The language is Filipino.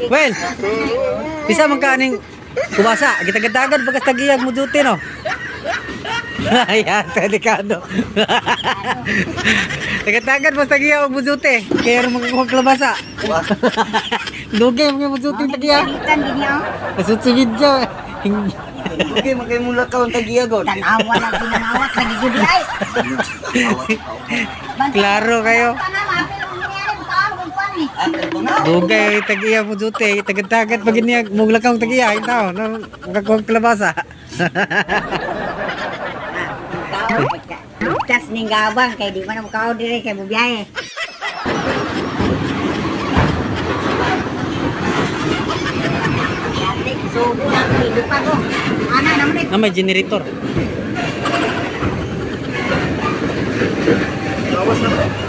Well, bisa man kaning kumasa, gitagadagan bagas tagiyag mo duty no. Ayan, delikado. Tagatagan mas tagiyag mo duty. Kaya magkukuha klabasa. Dugay mo duty tagiyag. Nasutsigid siya. Okay, makay mula ka ang tagiyagon. Tanawa lang pinangawat lagi jud ay. Klaro kayo. Ah, Dugay tagiyag mo duty. Tagatagan pag iniyag mugla kang tagiyag tao no magkukuha klabasa. Tas ning gabang kay di man mo dire kay bubiyahe. Yatik subo lang hidup ako. Ana naman Na may generator. Lawas na.